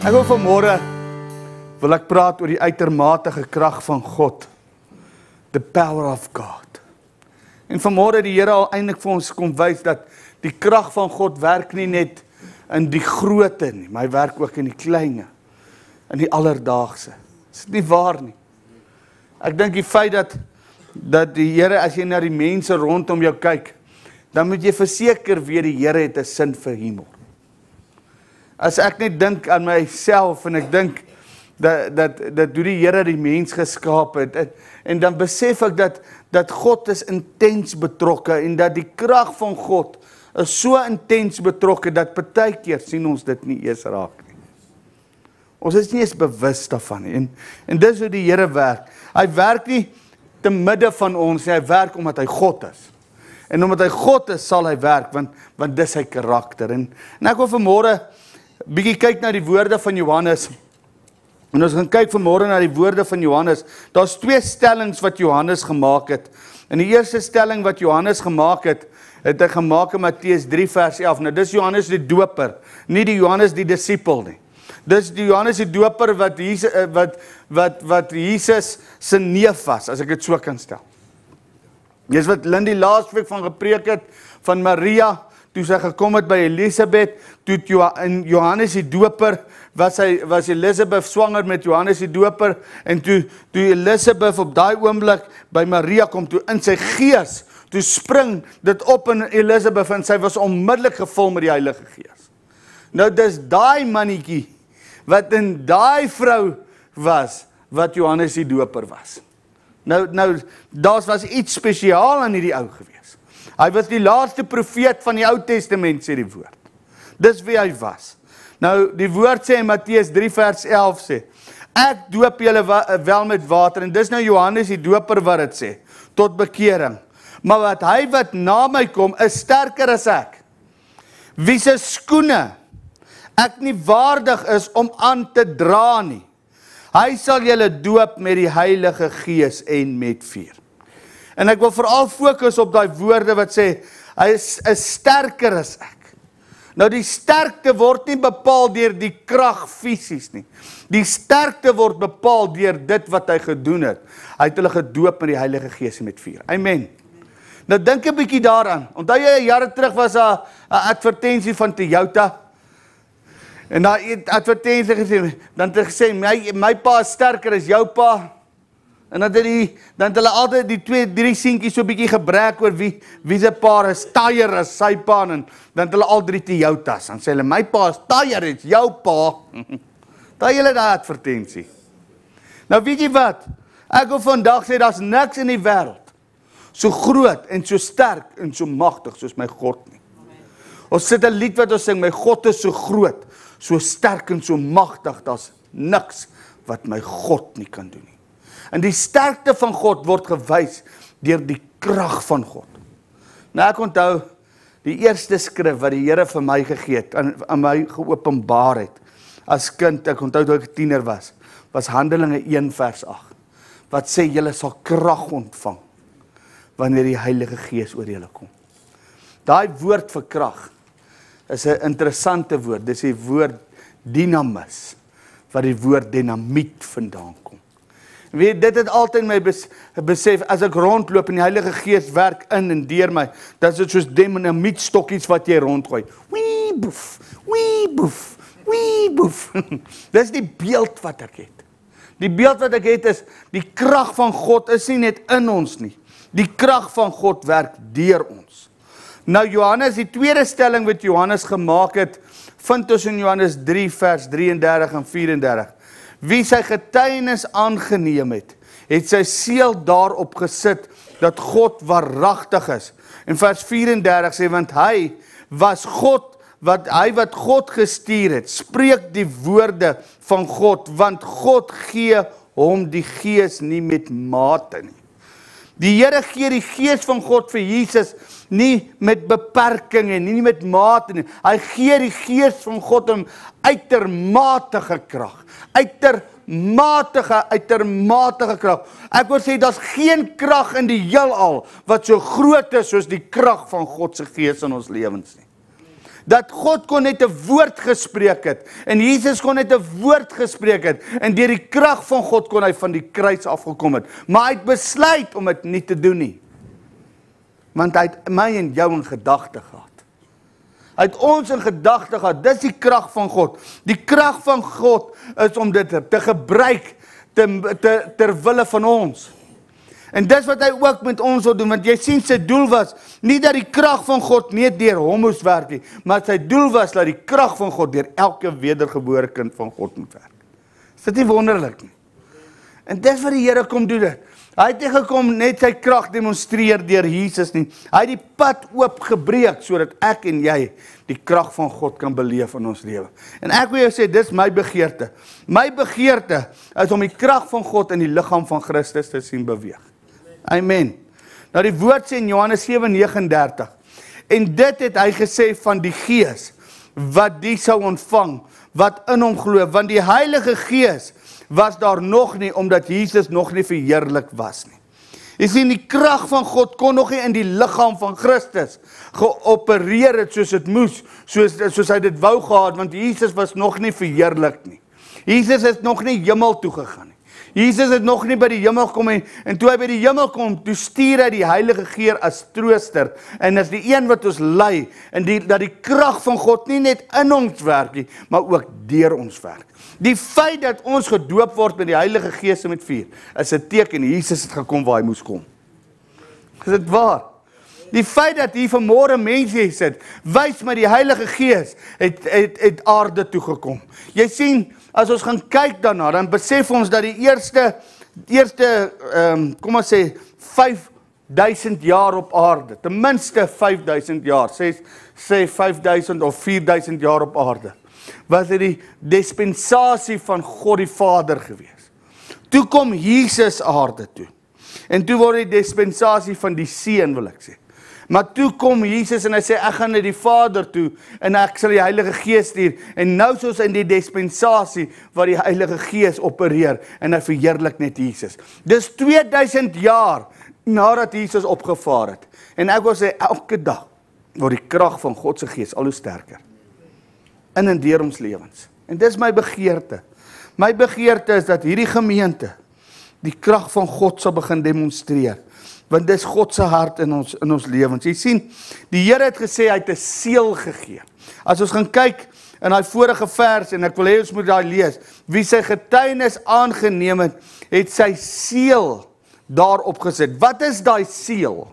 Ek wil vanmôre wil ek praat oor die uitermatige krag van God. The power of God. En vanmôre die Here al eintlik vir ons kom wys dat die krag van God werk nie net in die grootte nie, maar hy werk ook in die kleine, in die alledaagse. Is dit nie waar nie? Ek dink die feit dat die Here, as jy na die mense rondom jou kyk, dan moet jy verseker weet die Here het 'n sin vir humor. As ek net dink aan myself en ek dink dat hoe die Here die mens geskaap het, en dan besef ek dat God is intens betrokke en dat die krag van God is so intens betrokke dat partykeer sien ons dit nie eers raak nie. Ons is nie eens bewus daarvan nie. En dis hoe die Here werk. Hy werk nie te midde van ons nie, hy werk omdat hy God is. En omdat hy God is, sal hy werk, want dis sy karakter. En ek wil vanmôre bietjie kyk na die woorde van Johannes. En ons gaan kyk vanmôre na die woorde van Johannes. Daar's 2 stellings wat Johannes gemaak het. En die eerste stelling wat Johannes gemaak het hy gemaak in Matteus 3 vers 11. Nou dis Johannes die doper, nie die Johannes die disipel nie. Dis die Johannes die doper wat Jesus se neef was, as ek dit so kan stel. Dis wat Lindy laasweek van gepreek het, van Maria, toe sy gekom het by Elisabeth, toe Johannes die doper, was Elisabeth swanger met Johannes die doper, en toe Elisabeth op daai oomblik by Maria kom, toe in sy gees, toe spring dit op in Elisabeth, en sy was onmiddellik gevul met die Heilige Gees. Nou dis daai mannetjie, wat in daai vrou was, wat Johannes die doper was. Nou daar was iets spesiaal aan hierdie ou gewees. Hy was die laaste profeet van die Ou Testament, sê die woord. Dis wie hy was. Nou, die woord sê in Matteus 3 vers 11 sê, ek doop julle wel met water, en dis nou Johannes die doper wat dit sê, tot bekering. Maar wat na my kom, is sterker as ek. Wie se skoene ek nie waardig is om aan te dra nie. Hy sal julle doop met die Heilige Gees en met vuur. En ek wil veral fokus op daai woorde wat sê, hy is sterker as ek. Nou die sterkte word nie bepaal deur die krag fisies nie. Die sterkte word bepaal deur dit wat hy gedoen het. Hy het hulle gedoop met die Heilige Gees en met vuur. Amen. Nou dink 'n bietjie daaraan. Onthou jy jare terug was 'n advertensie van Toyota. En daai advertensie gesê, dan het gesê, my pa is sterker as jou pa. En dan het hulle altyd die 2-3 seentjies so 'n bietjie gebrek oor wie se pa is taaier as sy pa, en dan het hulle al 3 Toyotas. Dan sê hulle, my pa is taaier as jou pa. Daai julle daai advertensie. Nou weet jy wat? Ek wil vandag sê, daar's niks in die wêreld so groot en so sterk en so magtig soos my God nie. Ons sit 'n lied wat ons sing, my God is so groot, so sterk en so magtig, daar's niks wat my God nie kan doen nie. En die sterkte van God word gewys deur die krag van God. Nou ek onthou die eerste skrif wat die Here vir my gegee het, aan my geopenbaar het, as kind, ek onthou toe ek 'n tiener was Handelinge 1 vers 8, wat sê, julle sal krag ontvang, wanneer die Heilige Gees oor julle kom. Daai woord vir krag, is 'n interessante woord, dis die woord dynamis, wat die woord dynamiet vandaan kom. Weet, dit het altyd my besef, as ek rondloop en die Heilige Gees werk in en deur my, dan is dit soos dynamietstokkies wat jy rondgooi. Wee boef, wee boef, wee boef. Dis die beeld wat ek het. Die beeld wat ek het is, die krag van God is nie net in ons nie. Die krag van God werk deur ons. Nou Johannes, die tweede stelling wat Johannes gemaak het, vind ons in Johannes 3 vers 33 en 34. Wie sy getuienis aangeneem het sy seël daarop gesit, dat God waaragtig is. En vers 34 sê, want hy was God, wat God gestuur het, spreek die woorde van God, want God gee hom die Gees nie met mate nie. Die Here gee die Gees van God vir Jesus, nie met beperkings, nie met mate nie. Hy gee die Gees van God om uitermatige krag. Uitermatige krag. Ek wil sê, daar's geen krag in die heelal wat so groot is soos die krag van God se Gees in ons lewens nie. Dat God kon net 'n woord gespreek het. En Jesus kon net 'n woord gespreek het. En deur die krag van God kon hy van die kruis afgekom het. Maar hy het besluit om dit nie te doen nie. Want hy het my en jou in gedagte gehad. Hy het ons in gedagte gehad. Dis die krag van God. Die krag van God is om dit te gebruik ter wille van ons. En dis wat hy ook met ons wil doen, want jy sien sy doel was, nie dat die krag van God nie deur hom moes werk nie, maar sy doel was dat die krag van God deur elke wedergebore kind van God moet werk. Is dit nie wonderlik nie? En dis wat die Here kom doen dit. Hy het nie gekom net sy krag demonstreer deur Jesus nie. Hy het die pad oopgebreek, sodat ek en jy die krag van God kan beleef in ons lewe. En ek wil jou sê, dis my begeerte. My begeerte is om die krag van God in die liggaam van Christus te sien beweeg. Amen. Nou die woord sê in Johannes 7:39, en dit het hy gesê van die Gees, wat die sou ontvang, wat in hom glo, want die Heilige Gees was daar nog nie, omdat Jesus nog nie verheerlik was nie. Jy sien, die krag van God kon nog nie in die liggaam van Christus geopereer het soos het moes, soos hy dit wou gehad, want Jesus was nog nie verheerlik nie. Jesus het nog nie hemel toe gegaan nie. Jesus het nog nie by die hemel gekom en toe hy by die hemel kom, toe stuur hy die Heilige Gees as trooster, en as die een wat ons lei, en dat die krag van God nie net in ons werk nie, maar ook deur ons werk. Die feit dat ons gedoop word met die Heilige Gees met vuur, is 'n teken, Jesus het gekom waar hy moes kom. Is dit waar? Die feit dat hier vanmôre mense sit, wys my die Heilige Gees het aarde toegekom. Jy sien, as ons gaan kyk daarna, dan besef ons dat die eerste kom ons sê 5000 jaar op aarde, ten minste 5000 jaar, sê 5000 of 4000 jaar op aarde, was dit die dispensasie van God die Vader gewees. Toe kom Jesus aarde toe, en toe word die dispensasie van die Seun, wil ek sê. Maar toe kom Jesus en hy sê, ek gaan na die Vader toe, en ek sal die Heilige Gees stuur, en nou soos in die dispensasie, waar die Heilige Gees opereer, en hy verheerlik net Jesus. Dis 2000 jaar, nadat Jesus opgevaar het, en ek wil sê, elke dag, word die krag van God se Gees al hoe sterker, in en deur ons lewens. En dis my begeerte. My begeerte is dat hierdie gemeente, die krag van God sal begin demonstreer, want dis God se hart in ons lewens. Jy sien, die Here het gesê, hy het 'n seël gegee. As ons gaan kyk in daai vorige vers, en ek wil hê ons moet daai lees, wie sy getuienis aangeneem het sy seël daarop gesit. Wat is daai seël?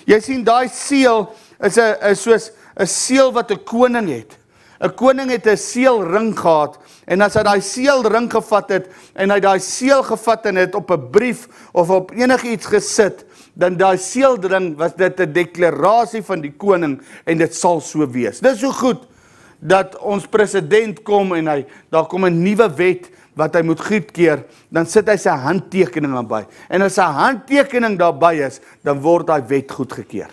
Jy sien, daai seël is soos 'n seël wat 'n koning het. 'n Koning het 'n seelring gehad, en as hy daai seelring gevat het, en hy daai seël gevat en het op 'n brief, of op enigiets gesit, dan daai seelring was dit 'n deklarasie van die koning, en dit sal so wees. Dit is so goed, dat ons president kom, en daar kom 'n nuwe wet, wat hy moet goedkeur, dan sit hy sy handtekening daarby, en as sy handtekening daarby is, dan word daai wet goedgekeur.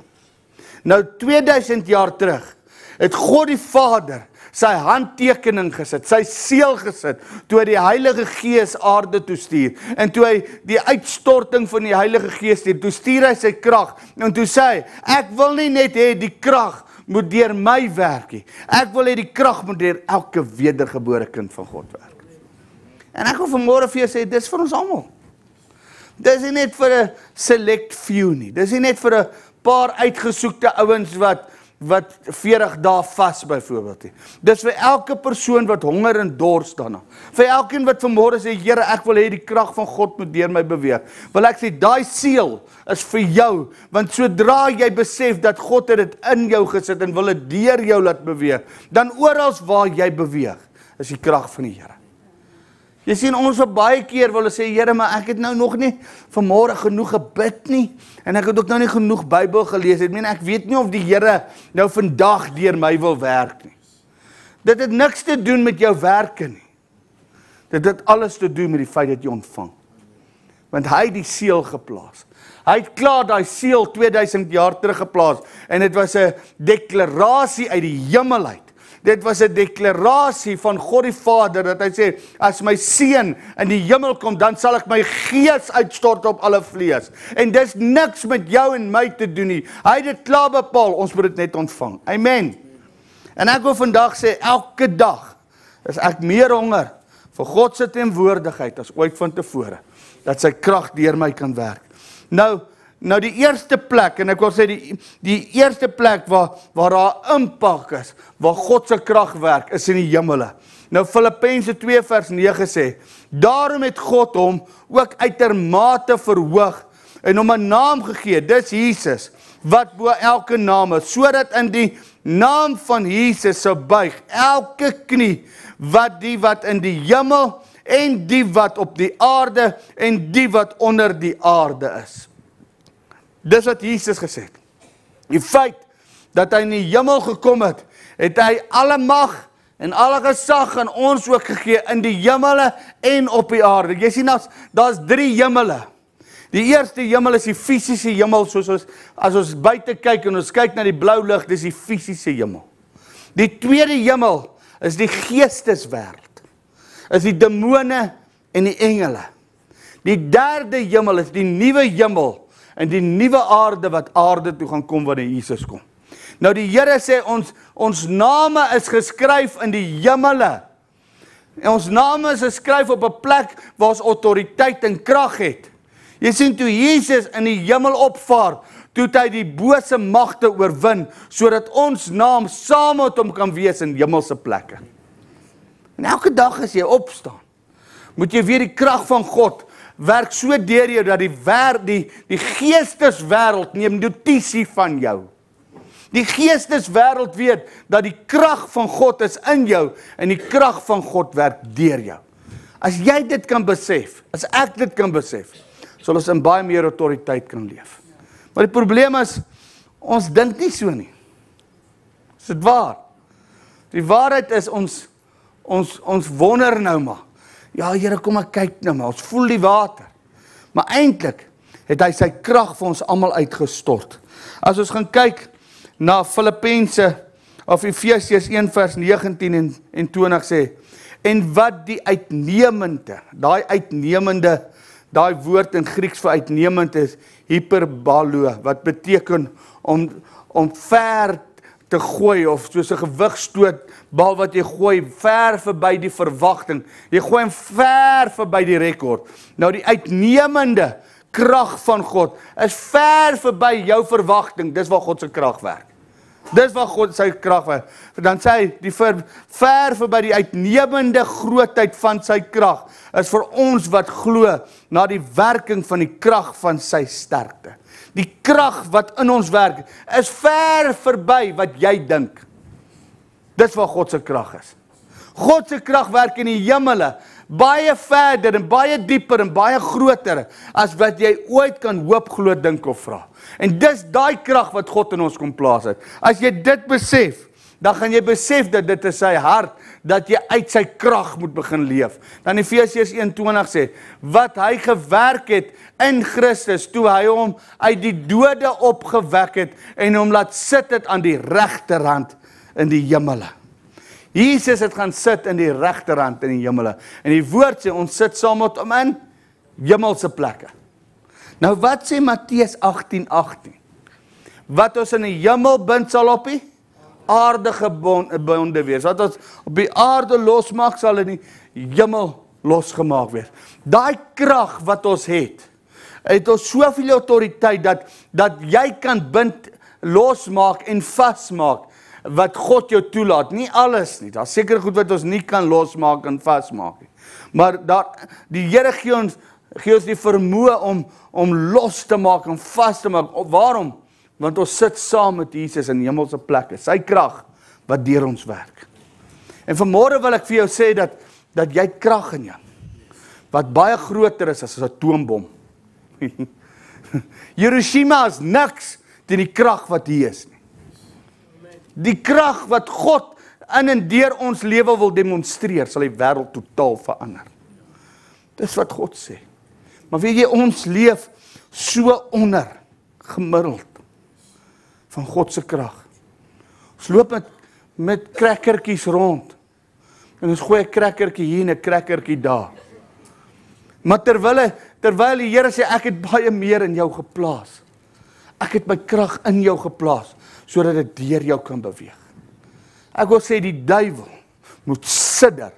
Nou 2000 jaar terug, het God die Vader sy handtekening gesit, sy seël gesit, toe hy die Heilige Gees aarde toe stuur, en toe hy die uitstorting van die Heilige Gees stuur, toe stuur hy sy krag, en toe sê hy, ek wil nie net hê die krag moet deur my werk nie, ek wil hê die krag moet deur elke wedergebore kind van God werk. En ek wil vanmôre vir jou sê, dis vir ons almal. Dis nie net vir 'n select few nie, dis nie net vir 'n paar uitgesoekte ouens wat 40 dae vas byvoorbeeld nie. Dis vir elke persoon wat honger en dors daarna. Vir elkeen wat vanmôre sê, Here, ek wil hê die krag van God moet deur my beweeg. Wil ek sê, daai seël is vir jou, want sodra jy besef dat God het dit in jou gesit en wil dit deur jou laat beweeg, dan oral waar jy beweeg, is die krag van die Here. Jy sien, ons vir baie keer wil sê, Here, maar ek het nou nog nie vanmôre genoeg gebid nie, en ek het ook nou nie genoeg Bybel gelees het, ek weet nie of die Here nou vandag deur my wil werk nie. Dit het niks te doen met jou werke nie. Dit het alles te doen met die feit dat jy ontvang. Want hy het die seël geplaas. Hy het klaar daai seël 2000 jaar terug geplaas, en dit was 'n deklarasie uit die hemel uit. Dit was 'n deklarasie van God die Vader, dat hy sê, as my seun in die hemel kom, dan sal ek my gees uitstort op alle vlees. En dis niks met jou en my te doen nie. Hy het dit klaar bepaal, ons moet dit net ontvang. Amen. En ek wil vandag sê, elke dag is ek meer honger vir God se teenwoordigheid as ooit van tevore, dat sy krag deur my kan werk. Nou die eerste plek, en ek wil sê die eerste plek waar daar impak is, waar God se krag werk, is in die hemele. Nou Filippense 2 vers 9 sê, daarom het God hom ook uitermate verhoog en hom 'n naam gegee, dis Jesus, wat bo elke naam is, sodat in die naam van Jesus sou buig elke knie, die wat in die hemel en die wat op die aarde en die wat onder die aarde is. Dis wat Jesus gesê het. Die feit dat hy in die hemel gekom het, het hy alle mag en alle gesag aan ons ook gegee in die hemele en op die aarde. Jy sien, daar's 3 hemele. Die eerste hemel is die fisiese hemel, soos as ons buite kyk en ons kyk na die blou lig, dis die fisiese hemel. Die tweede hemel is die geesteswêreld, is die demone en die engele. Die derde hemel is die nuwe hemel en die nuwe aarde wat aarde toe gaan kom wanneer Jesus kom. Nou die Here sê ons name is geskryf in die hemele. En ons name is geskryf op 'n plek waar ons autoriteit en krag het. Jy sien, toe Jesus in die hemel opvaar, toe het hy die bose magte oorwin, sodat ons naam saam met hom kan wees in hemelse plekke. En elke dag as jy opstaan, moet jy weer die krag van God werk so deur jou, dat die geesteswêreld neem notisie van jou. Die geesteswêreld weet, dat die krag van God is in jou, en die krag van God werk deur jou. As jy dit kan besef, as ek dit kan besef, sal ons in baie meer autoriteit kan leef. Maar die probleem is, ons dink nie so nie. Is dit waar? Die waarheid is, ons wonder nou maar. Ja, Here, kom ek kyk nou maar, ons voel die water. Maar eintlik het hy sy krag vir ons almal uitgestort. As ons gaan kyk na Filippense, of Efesiërs 1 vers 19 en 20 sê, en wat die uitnemende, daai woord in Grieks vir uitnemend is hyperbalo, wat beteken om ver te gooi, of soos 'n gewigstootbal wat jy gooi, ver verby die verwagting. Jy gooi hom ver verby die rekord. Nou die uitnemende krag van God is ver verby jou verwagting. Dis waar God se krag werk. Dis waar God sy krag werk. Dan sê hy, ver verby die uitnemende grootheid van sy krag, is vir ons wat glo na die werking van die krag van sy sterkte. Die krag wat in ons werk, is ver verby wat jy dink. Dis waar God se krag is. God se krag werk in die hemele, baie verder en baie dieper en baie groter, as wat jy ooit kan hoop, glo, dink of vra. En dis daai krag wat God in ons kom plaas het. As jy dit besef, dan gaan jy besef dat dit is sy hart, dat jy uit sy krag moet begin leef. Dan Efesiërs 1:20 sê, wat hy gewerk het in Christus, toe hy hom uit die dode opgewek het, en hom laat sit het aan die regterhand in die hemele. Jesus het gaan sit in die regterhand in die hemele. En die woord sê, ons sit saam met hom in hemelse plekke. Nou wat sê Matteus 18:18? Wat ons in die hemel bind, sal op die aarde gebonde wees. Wat ons op die aarde losmaak, sal in die hemel losgemaak wees. Daai krag wat ons het ons soveel autoriteit, dat jy kan bind, losmaak en vasmaak, wat God jou toelaat. Nie alles nie, daar is seker goed wat ons nie kan losmaak en vasmaak nie. Maar die Here gee ons die vermoë om los te maak en vas te maak. Waarom? Want ons sit saam met Jesus in hemelse plekke. Sy krag wat deur ons werk. En vanmôre wil ek vir jou sê dat jy krag in jou, wat baie groter is as 'n atoombom. Hiroshima is niks teen die krag wat hier is nie. Die krag wat God in en deur ons lewe wil demonstreer, sal die wêreld totaal verander. Dis wat God sê. Maar weet jy, ons leef so onder gemiddeld van God se krag. Ons loop met krekkertjies rond. En ons gooi 'n krekkertjie hier en 'n krekkertjie daar. Maar terwyl die Here sê, ek het baie meer in jou geplaas. Ek het my krag in jou geplaas, sodat dit deur jou kan beweeg. Ek wil sê die duiwel moet sidder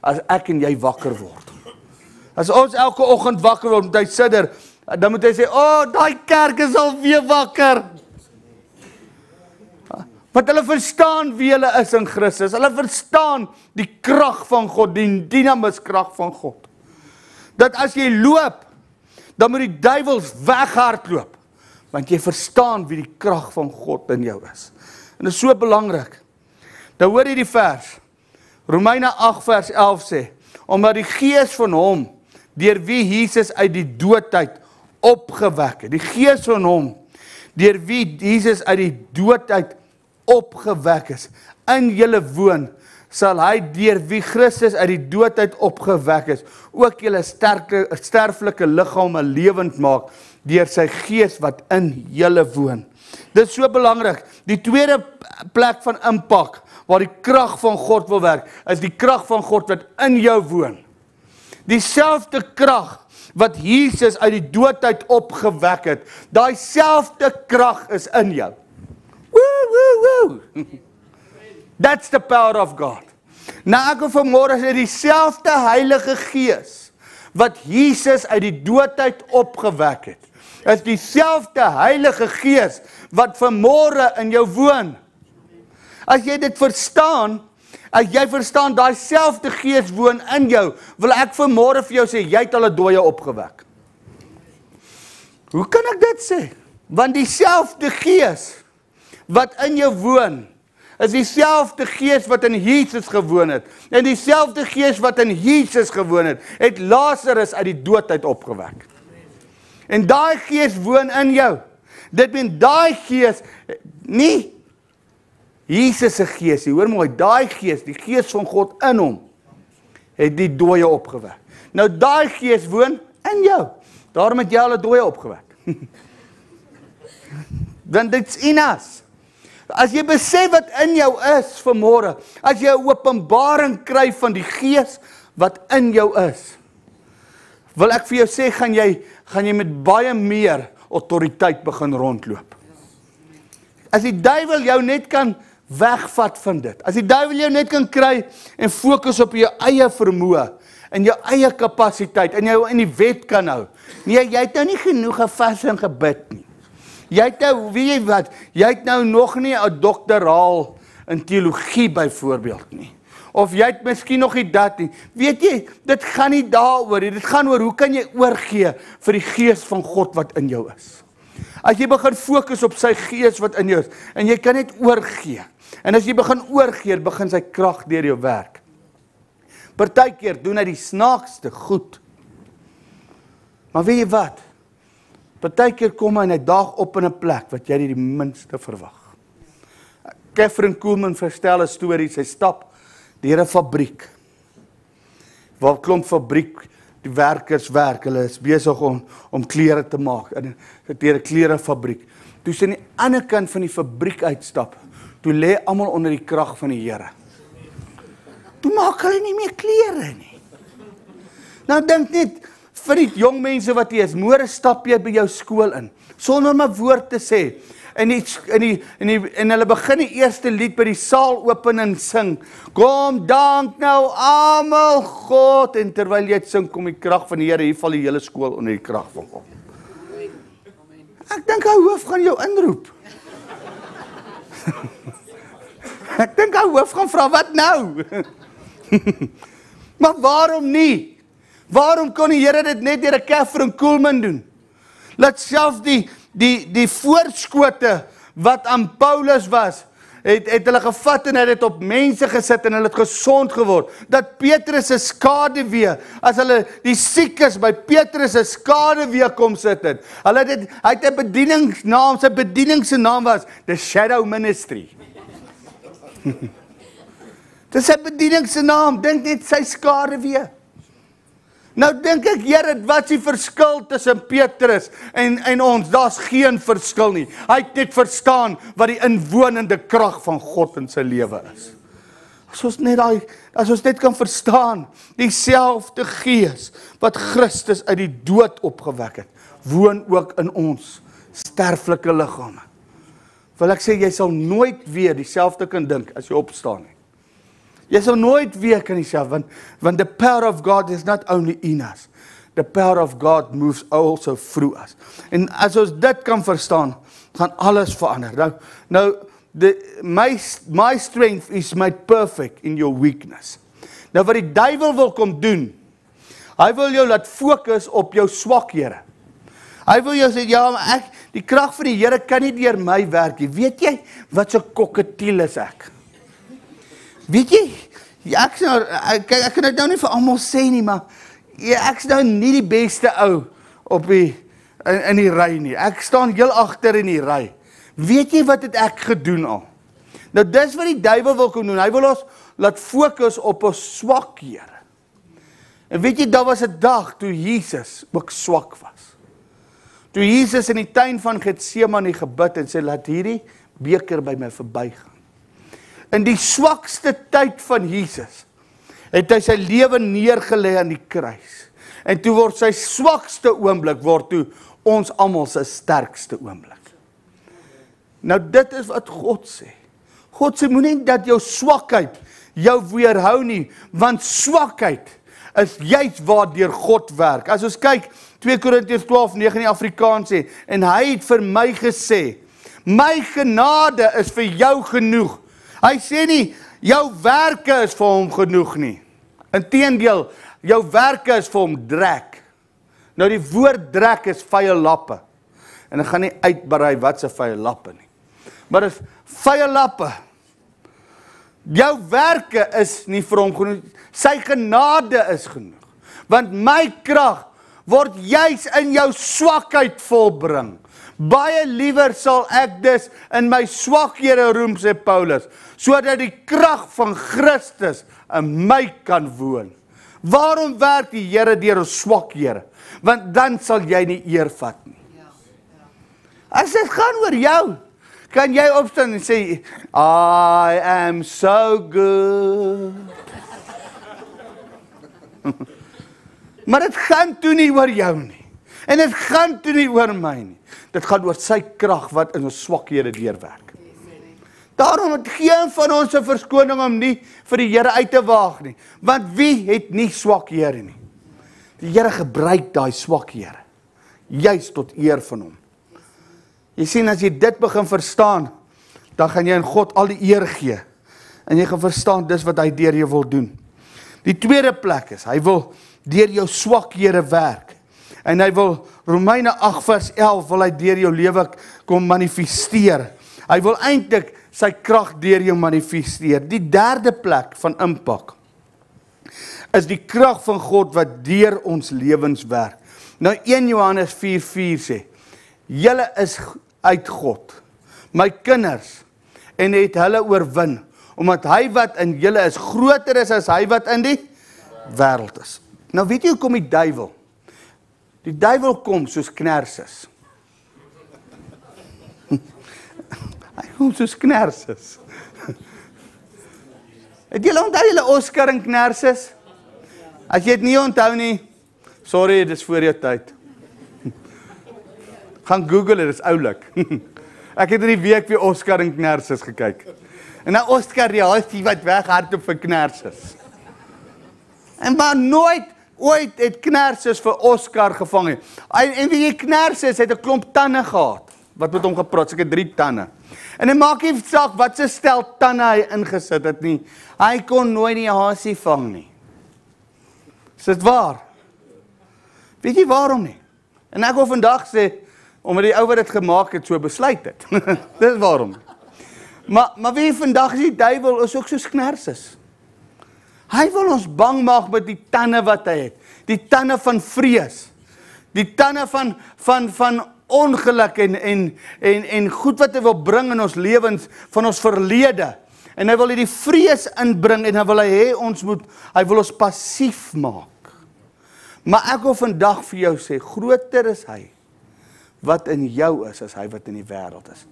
as ek en jy wakker word. As ons elke oggend wakker word, moet hy sidder, dan moet hy sê, daai kerk is al weer wakker. Want hulle verstaan wie hulle is in Christus. Hulle verstaan die krag van God, die dynamis krag van God. Dat as jy loop, dan moet die duiwels weghardloop. Want jy verstaan wie die krag van God in jou is. En dit is so belangrik. Dan hoor jy die vers. Romeine 8 vers 11 sê, omdat die gees van hom, deur wie Jesus uit die doodheid opgewek het. Die gees van hom, deur wie Jesus uit die doodheid opgewek is, in julle woon, sal hy deur wie Christus uit die doodheid opgewek is, ook julle sterflike liggame lewend maak, deur sy gees wat in julle woon. Dit is so belangrik. Die tweede plek van impak, waar die krag van God wil werk, is die krag van God wat in jou woon. Dieselfde krag wat Jesus uit die doodheid opgewek het, daai selfde krag is in jou. Woo, woo, woo. That's the power of God. Nou ek wil vanmôre sê, dieselfde Heilige Gees wat Jesus uit die doodheid opgewek het, is dieselfde Heilige Gees wat vanmôre in jou woon. As jy dit verstaan, as jy verstaan, daai selfde Gees woon in jou, wil ek vanmôre vir jou sê, jy het al 'n dooie opgewek. Hoe kan ek dit sê? Want dieselfde Gees wat in jou woon, is dieselfde Gees wat in Jesus gewoon het. En dieselfde Gees wat in Jesus gewoon het Lazarus uit die doodheid opgewek. En daai Gees woon in jou. Dit beteken daai Gees, nie Jesus se Gees, hoor mooi, daai Gees, die Gees van God in hom, het die dooie opgewek. Nou daai Gees woon in jou. Daarom het jy al 'n dooie opgewek. Want dit's in us. As jy besef wat in jou is vanmôre, as jy 'n openbaring kry van die Gees wat in jou is, wil ek vir jou sê, gaan jy met baie meer autoriteit begin rondloop. As die duiwel jou net kan wegvat van dit, as die duiwel jou net kan kry en fokus op jou eie vermoë, en jou eie kapasiteit, en jou in die wet kan hou, nee, jy het nou nie genoeg gevas en gebid nie. Jy het nou, weet jy wat, jy het nou nog nie 'n doktoraal in teologie byvoorbeeld nie. Of jy het miskien nog nie dat nie. Weet jy, dit gaan nie daaroor nie. Dit gaan oor hoe kan jy oorgee vir die Gees van God wat in jou is. As jy begin fokus op sy Gees wat in jou is, en jy kan net oorgee. En as jy begin oorgee, begin sy krag deur jou werk. Partykeer doen hy die snaakste goed. Maar weet jy wat? Partykeer kom hy en hy daag op in 'n plek wat jy die minste verwag. Catherine Kuhlman vertel 'n storie, sy stap deur 'n fabriek. Waar klomp fabriek, die werkers werk, hulle is besig om klere te maak, deur 'n klerefabriek. Toe sy aan die ander kant van die fabriek uitstap, toe lê almal onder die krag van die Here. Toe maak hulle nie meer klere nie. Nou dink net, vir die jong mense wat hier is, môre stap jy by jou skool in, sonder om 'n woord te sê, en hulle begin die eerste lied by die saal open en sing, kom dank nou almal God, en terwyl jy het sing, kom die krag van die Here, hier val die hele skool onder die krag van God. Ek dink hy hoof gaan jou inroep. Ek dink hy hoof gaan vra, wat nou? Maar waarom nie? Waarom kon die Here dit net deur 'n Catherine Kuhlman doen? Laat self die voorskote wat aan Paulus was, het hulle gevat en het op mense gesit en hulle het gesond geword. Dat Petrus se skaduwee, as hulle die siekes by Petrus se skaduwee kom sit het, hy het 'n bedieningsnaam, sy bedieningse naam was The Shadow Ministry. Dis sy bedieningse naam, dink net sy skaduwee. Nou dink ek, Here, wat is die verskil tussen Petrus en ons? Daar's geen verskil nie. Hy het net verstaan wat die inwonende krag van God in sy lewe is. As ons net kan verstaan, dieselfde Gees wat Christus uit die dood opgewek het, woon ook in ons sterflike liggame. wil ek sê, jy sal nooit weer dieselfde kan dink as jy opstaan nie. Jy sal nooit weer kan dieselfde, want the power of God is not only in us. The power of God moves also through us. En as ons dit kan verstaan, gaan alles verander. Nou my strength is made perfect in your weakness. Nou wat die duiwel wil kom doen, hy wil jou laat fokus op jou swakhede. Hy wil jou sê, ja, maar die krag van die Here kan nie deur my werk nie. Weet jy, wat so kokketiel is ek? Weet jy, ek kan dit nou nie vir almal sê nie, maar ek is nou nie die beste ou in die ry nie. Ek staan heel agter in die ry. Weet jy wat het ek gedoen al? Nou dis wat die duiwel wil kom doen. Hy wil ons laat fokus op ons swakhede. En weet jy, daar was 'n dag toe Jesus ook swak was. Toe Jesus in die tuin van Getsemane gebid en sê, laat hierdie beker by my verbygaan. In die swakste tyd van Jesus het hy sy lewe neergelê aan die kruis. En toe word sy swakste oomblik word toe ons almal se sterkste oomblik. Nou dit is wat God sê. God sê moenie dat jou swakheid jou weerhou nie, want swakheid is juist waardeur God werk. As ons kyk 2 Korintiërs 12:9 in die Afrikaans sê, en hy het vir my gesê, my genade is vir jou genoeg. Hy sê nie, jou werke is vir hom genoeg nie. Inteendeel, jou werke is vir hom drek. Nou die woord drek is vye lappe. En ek gaan nie uitbrei wat se vye lappe nie. Maar dit is vye lappe. Jou werke is nie vir hom genoeg. Sy genade is genoeg. Want my krag word juis in jou swakheid volbring. Baie liewer sal ek dus in my swakhede roem, sê Paulus, sodat die krag van Christus in my kan woon. Waarom werk die Here deur ons swakhede? Want dan sal jy nie eer vat nie. As dit gaan oor jou, kan jy opstaan en sê, I am so good. Maar dit gaan toe nie oor jou nie. En dit gaan toe nie oor my nie. Dit gaan oor sy krag wat in ons swakhede deurwerk. Daarom het geen van ons 'n verskoning om nie vir die Here uit te waag nie. Want wie het nie swakhede nie? Die Here gebruik daai swakhede juis tot eer van hom. Jy sien, as jy dit begin verstaan, dan gaan jy in God al die eer gee. En jy gaan verstaan dis wat hy deur jou wil doen. Die tweede plek is, hy wil deur jou swakhede werk. En hy wil, Romeine 8:11, wil hy deur jou lewe kom manifesteer. Hy wil eintlik sy krag deur jou manifesteer. Die derde plek van impak is die krag van God wat deur ons lewens werk. Nou 1 Johannes 4:4 sê, julle is uit God, my kinders, en het hulle oorwin, omdat hy wat in julle is, groter is as hy wat in die wêreld is. Nou weet jy hoe kom die duiwel? Die duiwel kom soos knerses. Hy kom soos knerses. Het julle onthou julle Oscar en knerses? As jy dit nie onthou nie, sorry, dit is voor jou tyd. Gaan Google, dit is oulik. Ek het in die week weer Oscar en knerses gekyk. En nou Oscar, ja, is die wat weghardloop vir knerses. En maar nooit, ooit het knerses vir Oscar gevang nie. En wie die knerses het 'n klomp tande gehad, wat met hom gepraat, seker 3 tande. En hy maak nie saak wat se stel tande hy ingesit het nie. Hy kon nooit die hasie vang nie. Is dit waar? Weet jy waarom nie? En ek wil vandag sê, omdat die ou wat dit gemaak het so besluit het. Dis waarom. Maar wie vandag is die duiwel is ook soos knerses. Hy wil ons bang maak met die tande wat hy het. Die tande van vrees. Die tande van ongeluk en goed wat hy wil bring in ons lewens, van ons verlede. En hy wil die vrees inbring en hy wil hy wil ons passief maak. Maar ek wil vandag vir jou sê, groter is hy wat in jou is as hy wat in die wêreld is.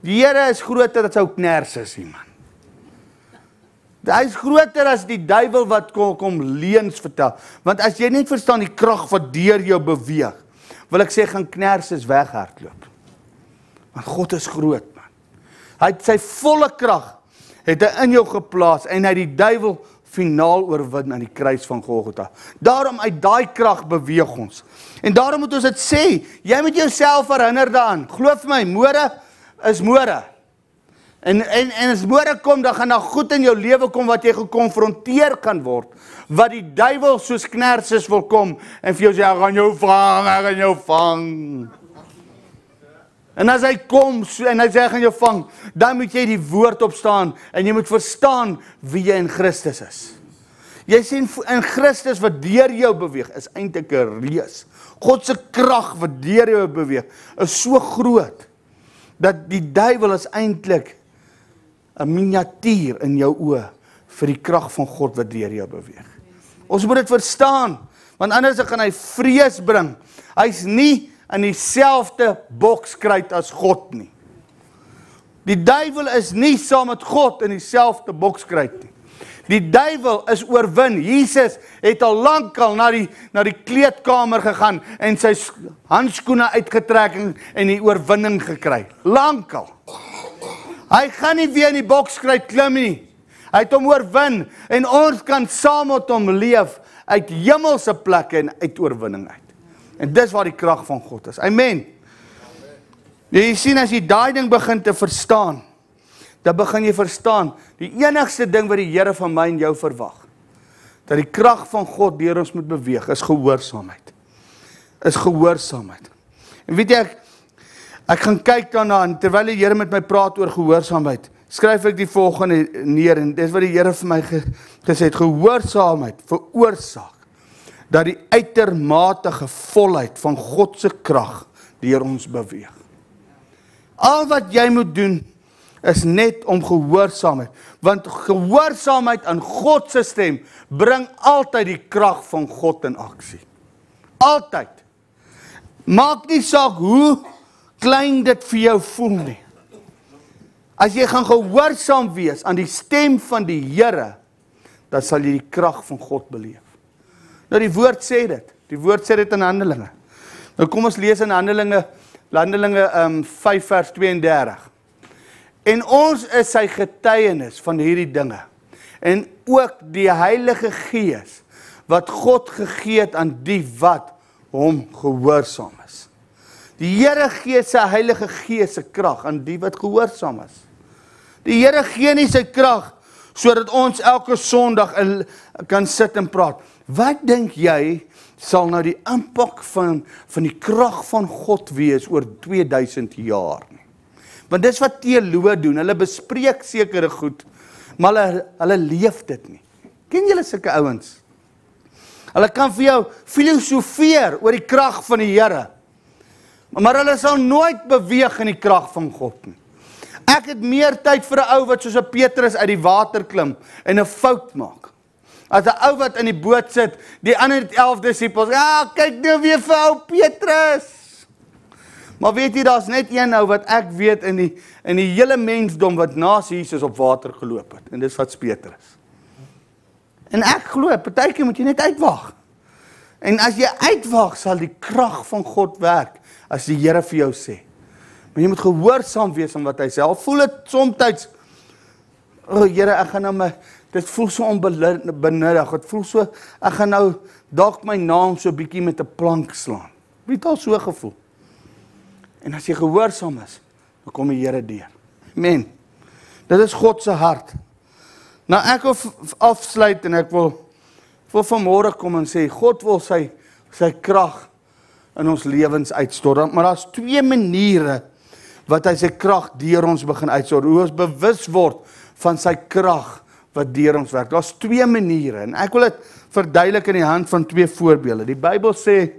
Die Here is groter as ou knerses, man. Hy is groter as die duiwel wat kom leuns vertel. Want as jy net verstaan die krag wat deur jou beweeg, wil ek sê, gaan knerses weghardloop. Want God is groot, man. Hy het sy volle krag het hy in jou geplaas en hy het die duiwel finaal oorwin aan die kruis van Golgotha. Daarom uit daai krag beweeg ons. En daarom moet ons dit sê, jy moet jouself herinner daaraan. Glo vir my, môre is môre. En as môre kom, dan gaan daar goed in jou lewe kom wat jy gekonfronteer kan word. Wat die duiwel soos knerses wil kom en vir jou sê, ek gaan jou vang. En as hy kom en hy sê, ek gaan jou vang, dan moet jy die woord opstaan en jy moet verstaan wie jy in Christus is. Jy sien in Christus wat deur jou beweeg, is eintlik 'n reus. God se krag wat deur jou beweeg, is so groot, dat die duiwel is eintlik 'n miniatuur in jou oë vir die krag van God wat deur jou beweeg. Ons moet dit verstaan, want anders gaan hy vrees bring. Hy's nie in dieselfde bokskruit as God nie. Die duiwel is nie saam met God in dieselfde bokskruit nie. Die duiwel is oorwin. Jesus het al lankal na die kleedkamer gegaan en sy handskoene uitgetrek en die oorwinning gekry. Lankal. Hy gaan nie weer in die bokskruit klim nie. Hy het hom oorwin en ons kan saam met hom leef uit hemelse plekke en uit oorwinning uit. En dis waar die krag van God is. Amen. Jy sien, as jy daai ding begin te verstaan, dan begin jy verstaan, die enigste ding wat die Here van my en jou verwag, dat die krag van God deur ons moet beweeg, is gehoorsaamheid. Is gehoorsaamheid. En weet jy, ek gaan kyk daarna, en terwyl die Here met my praat oor gehoorsaamheid, skryf ek die volgende neer, en dis wat die Here vir my gesê het, gehoorsaamheid veroorsaak, dat die uitermatige volheid van God se krag deur ons beweeg. Al wat jy moet doen, is net om gehoorsaamheid, want gehoorsaamheid aan God se stem, bring altyd die krag van God in aksie. Altyd. Maak nie saak hoe klein dit vir jou voel nie. As jy gaan gehoorsaam wees aan die stem van die Here, dan sal jy die krag van God beleef. Nou die woord sê dit. Die woord sê dit in Handelinge. Nou kom ons lees in Handelinge 5 vers 32. En ons is sy getuienis van hierdie dinge. En ook die Heilige Gees, wat God gegee het aan die wat hom gehoorsaam is. Die Here gee sy Heilige Gees se krag aan die wat gehoorsaam is. Die Here gee nie sy krag, sodat ons elke Sondag kan sit en praat. Wat dink jy sal nou die impak van die krag van God wees oor 2000 jaar nie? Want dis wat teoloë doen, hulle bespreek sekere goed, maar hulle leef dit nie. Ken julle sulke ouens? Hulle kan vir jou filosofeer oor die krag van die Here, maar hulle sal nooit beweeg in die krag van God nie. Ek het meer tyd vir 'n ou wat soos 'n Petrus uit die water klim en 'n fout maak, as 'n ou wat in die boot sit, die ander 11 disippels, ja, kyk nou weer vir ou Petrus. Maar weet jy, daar's net een ou wat ek weet in die hele mensdom wat naas Jesus op water geloop het, en dis wat Petrus. En ek glo, partykeer moet jy net uitwag. En as jy uitwag, sal die krag van God werk, as die Here vir jou sê. Maar jy moet gehoorsaam wees aan wat hy sê. Al voel dit soms, Here, ek gaan nou dit voel so onbenullig, dit voel so, ek gaan nou dalk my naam so bietjie met 'n plank slaan. Wie het al so gevoel? En as jy gehoorsaam is, dan kom die Here deur. Amen. Dit is God se hart. Nou ek wil afsluit en ek wil vanmôre kom en sê, God wil sy krag in ons lewens uitstort. Maar daar's 2 maniere wat hy sy krag deur ons begin uitstort. Hoe ons bewus word van sy krag wat deur ons werk. Daar's 2 maniere en ek wil dit verduidelik in die hand van 2 voorbeelde. Die Bybel sê,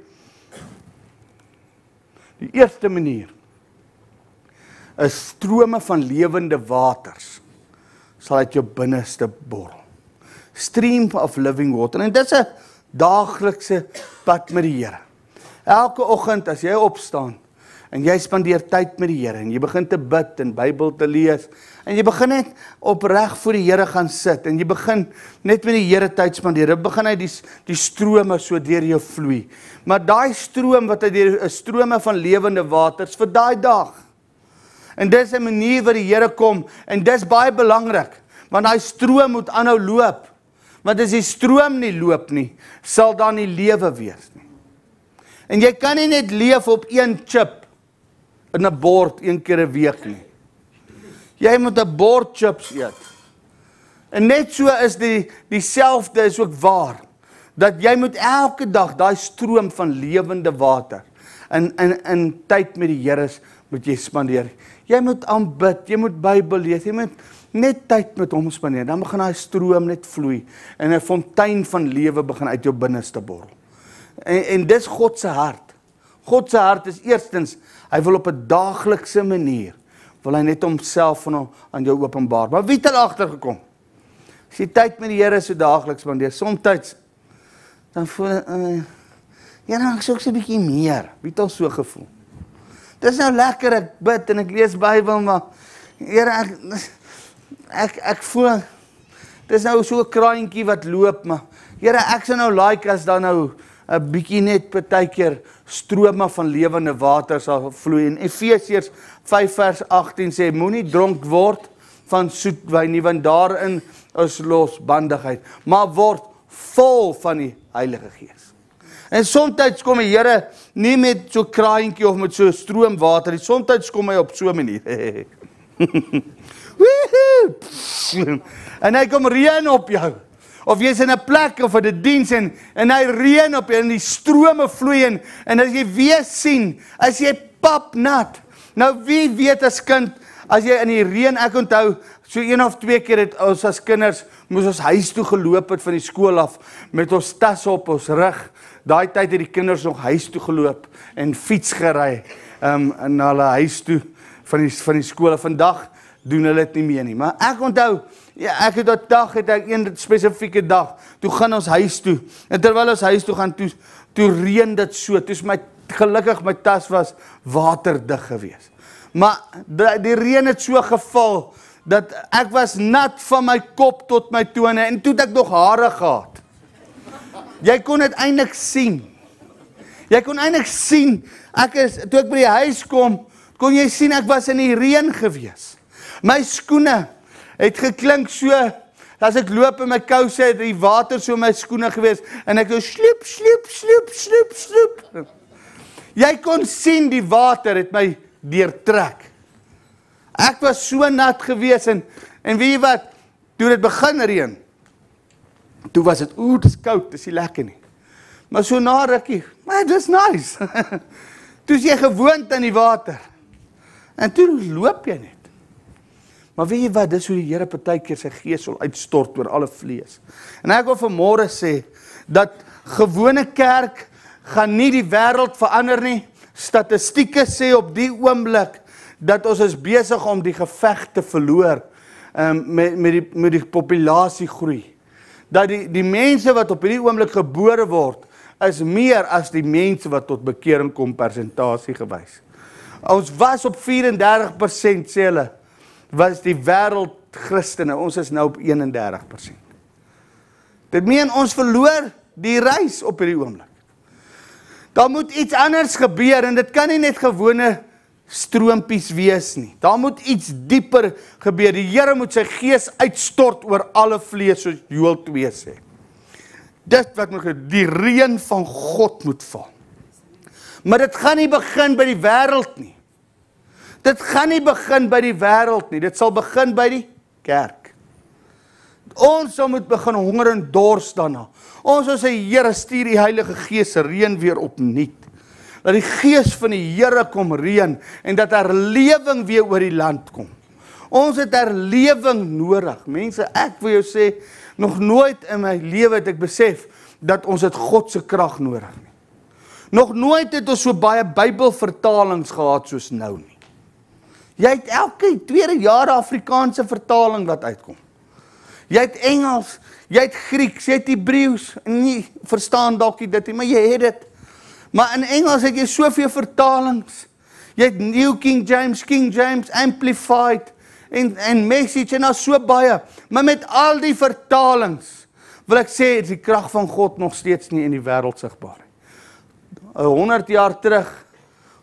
die eerste manier is strome van lewende waters sal uit jou binneste borrel. Stream of living water. En dit is 'n daaglikse pad met die Here. Elke oggend as jy opstaan en jy spandeer tyd met die Here en jy begin te bid en Bybel te lees en jy begin net opreg voor die Here gaan sit en jy begin net met die Here tyd spandeer. Dan begin hy die strome so deur jou vloei. Maar daai stroom wat hy deur 'n strome van lewende waters vir daai dag. En dis 'n manier wat die Here kom, en dis baie belangrik, want hy stroom moet aanhou loop. Want as die stroom nie loop nie, sal daar nie lewe wees nie. En jy kan nie net leef op een chip in 'n bord een keer 'n week nie. Jy moet 'n bord chips eet. En net so is dieselfde is ook waar, dat jy moet elke dag daai stroom van lewende water in tyd met die Here moet jy spandeer. Jy moet aanbid, jy moet Bybel lees, jy moet net tyd met hom spandeer. Dan begin daai stroom net vloei en 'n fontein van lewe begin uit jou binneste borrel. En dis God se hart. God se hart is eerstens, hy wil op 'n daaglikse manier wil hy net homself aan jou openbaar. Maar wie het al agtergekom? As jy tyd met die Here so daagliks spandeer, soms dan voel ja, ek soek so 'n bietjie meer. Wie het al so gevoel? Dis nou lekker, ek bid en ek lees Bybel, maar Here, ek voel dis nou so 'n kraantjie wat loop, maar Here, ek sou nou like as dan nou 'n bietjie net partykeer strome van lewende water sal vloei. En Efesiërs 5 vers 18 sê, moenie dronk word van soetwyn nie, want daarin is losbandigheid, maar word vol van die Heilige Gees. En soms kom die Here nie met so kraantjie of met so stroomwater nie, soms kom hy op so 'n manier. En hy kom reën op jou. Of jy's in 'n plek of in 'n diens en hy reën op jou en die strome vloei in, en as jy weer sien, as jy papnat. Nou wie weet as kind, as jy in die reën, ek onthou, so 1 of 2 keer het ons as kinders, moes ons huis toe geloop het van die skool af, met ons tasse op ons rug. Daai tyd het die kinders nog huis toe geloop, en fiets gery, na hulle huis toe, van die skool. Vandag doen hulle dit nie meer nie. Maar ek onthou, ja, ek het dat dag, het ek een spesifieke dag, toe gaan ons huis toe, en terwyl ons huis toe gaan, toe reën dit so, toe is gelukkig my tas was waterdig gewees. Maar die reën het so geval, dat ek was nat van my kop tot my tone, en toe het ek nog hare gehad. Jy kon dit eintlik sien. Jy kon eintlik sien, toe ek by die huis kom, kon jy sien ek was in die reën gewees. My skoene het geklink so, as ek loop in my kouse, het die water so in my skoene gewees, en ek so sloep, sloep, sloep, sloep, sloep. Jy kon sien die water het my deurtrek. Ek was so nat gewees, en weet jy wat, toe dit begin reën, toe was dit, dit is koud, dit is nie lekker nie. Maar so na rukkie, maar dit is nice. Toe is jy gewoond aan die water, en toe loop jy net. Maar weet jy wat, dis hoe die Here partykeer sy gees sal uitstort oor alle vlees. En ek wil vanmôre sê, dat gewone kerk gaan nie die wêreld verander nie. Statistieke sê op die oomblik, dat ons is besig om die geveg te verloor, met die populasie groei. Dat die mense wat op hierdie oomblik gebore word, is meer as die mense wat tot bekering kom, persentasie gewys. Ons was op 34%, sê hulle, was die wêreld Christene, ons is nou op 31%. Dit meen ons verloor die reis op hierdie oomblik. Daar moet iets anders gebeur, en dit kan nie net gewone stroompies wees nie. Daar moet iets dieper gebeur. Die Here moet sy gees uitstort oor alle vlees, soos Joël 2 sê. Dit wat moet gebeur, die reën van God moet val. Maar dit gaan nie begin by die wêreld nie. Dit gaan nie begin by die wêreld nie, dit sal begin by die kerk. Ons sal moet begin honger en dors daarna. Ons sal sê, Here, stuur die Heilige Gees reën weer opnuut. Dat die Gees van die Here kom reën, en dat herlewing weer oor die land kom. Ons het herlewing nodig. Mense, ek wil jou sê, nog nooit in my lewe het ek besef, dat ons het God se krag nodig nie. Nog nooit het ons so baie Bybelvertalings gehad soos nou nie. Jy het elke tweede jaar Afrikaanse vertaling wat uitkom. Jy het Engels, jy het Grieks, jy het Hebreëus, nie verstaan dalk nie dit nie, maar jy het dit. Maar in Engels het jy soveel vertalings. Jy het New King James, Amplified, en Message, en daar so baie. Maar met al die vertalings, wil ek sê, is die krag van God nog steeds nie in die wêreld sigbaar. 100 jaar terug,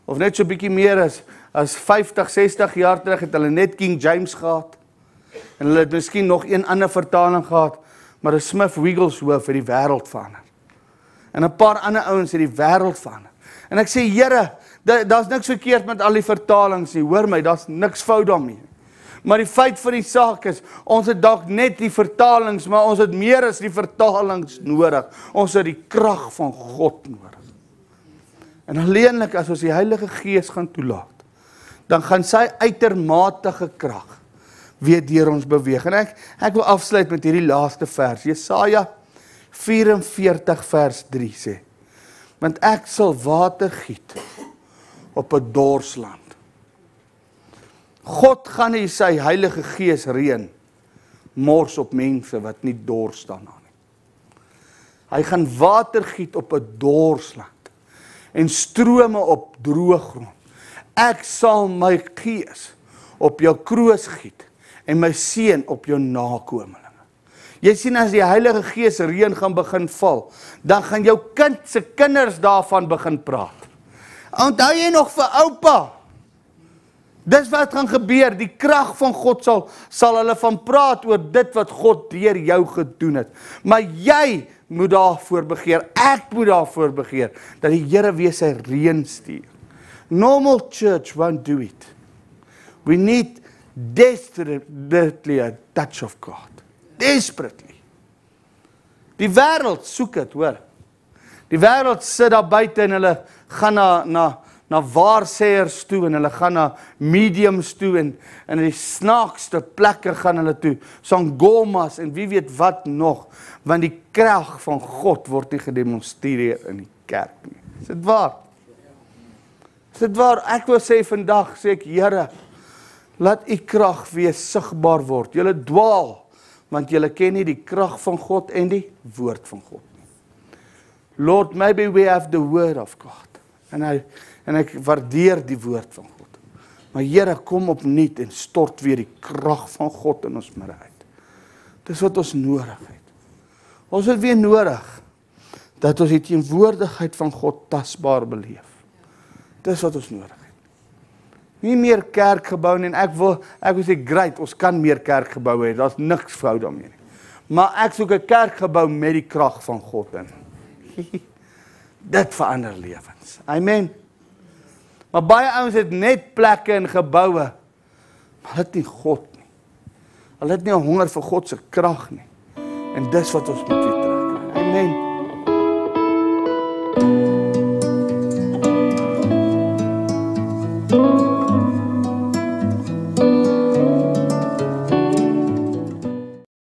of net so bietjie meer as 50, 60 jaar terug het hulle net King James gehad. En hulle het miskien nog een ander vertaling gehad, maar 'n Smith Wigglesworth het die wêreld verander. En 'n paar ander ouens het die wêreld verander. En ek sê, Here, daar's niks verkeerd met al die vertalings nie, hoor my, daar's niks fout daarmee. Maar die feit van die saak is, ons het dalk net die vertalings, maar ons het meer as die vertalings nodig. Ons het die krag van God nodig. En alleenlik as ons die Heilige Gees gaan toelaat, dan gaan sy uitermatige krag weer deur ons beweeg. En ek wil afsluit met hierdie laaste vers. Jesaja 44 vers 3 sê, want ek sal water giet op 'n dorsland. God gaan nie sy Heilige Gees reën mors op mense wat nie dors daarna nie. Hy gaan water giet op 'n dorsland en strome op droë grond. Ek sal my Gees op jou kroos giet en my seën op jou nakomelinge. Jy sien, as die Heilige Gees reën gaan begin val, dan gaan jou kind se kinders daarvan begin praat. Onthou jy nog vir oupa? Dis wat gaan gebeur, die krag van God sal hulle van praat oor dit wat God deur jou gedoen het. Maar jy moet daarvoor begeer, ek moet daarvoor begeer, dat die Here weer sy reën stuur. Normal church won't do it. We need desperately a touch of God. Desperately. Die wêreld soek dit, hoor. Die wêreld sit daar buite en hulle gaan na waarsêers toe en hulle gaan na mediums toe en die snaakste plekke gaan hulle toe, sangomas en wie weet wat nog, want die krag van God word nie gedemonstreer in die kerk nie. Is dit waar? Is dit waar? Ek wil sê vandag, sê ek, Here, laat u krag weer sigbaar word. Julle dwaal, want julle ken nie die krag van God en die woord van God nie. Lord, maybe we have the word of God. En ek waardeer die woord van God. Maar Here, kom opnuut en stort weer die krag van God in ons midde uit. Dis wat ons nodig het. Ons het weer nodig dat ons die teenwoordigheid van God tasbaar beleef. Dis wat ons nodig het. Nie meer kerkgebou nie, en ek wil sê, great, ons kan meer kerkgebou hê, daar's niks fout daarmee nie. Maar ek soek 'n kerkgebou met die krag van God in. Dit verander lewens. Amen. Maar baie ouens het net plekke en geboue, maar hulle het nie God nie. Hulle het nie 'n honger vir God se krag nie. En dis wat ons moet weer terugkry. Amen.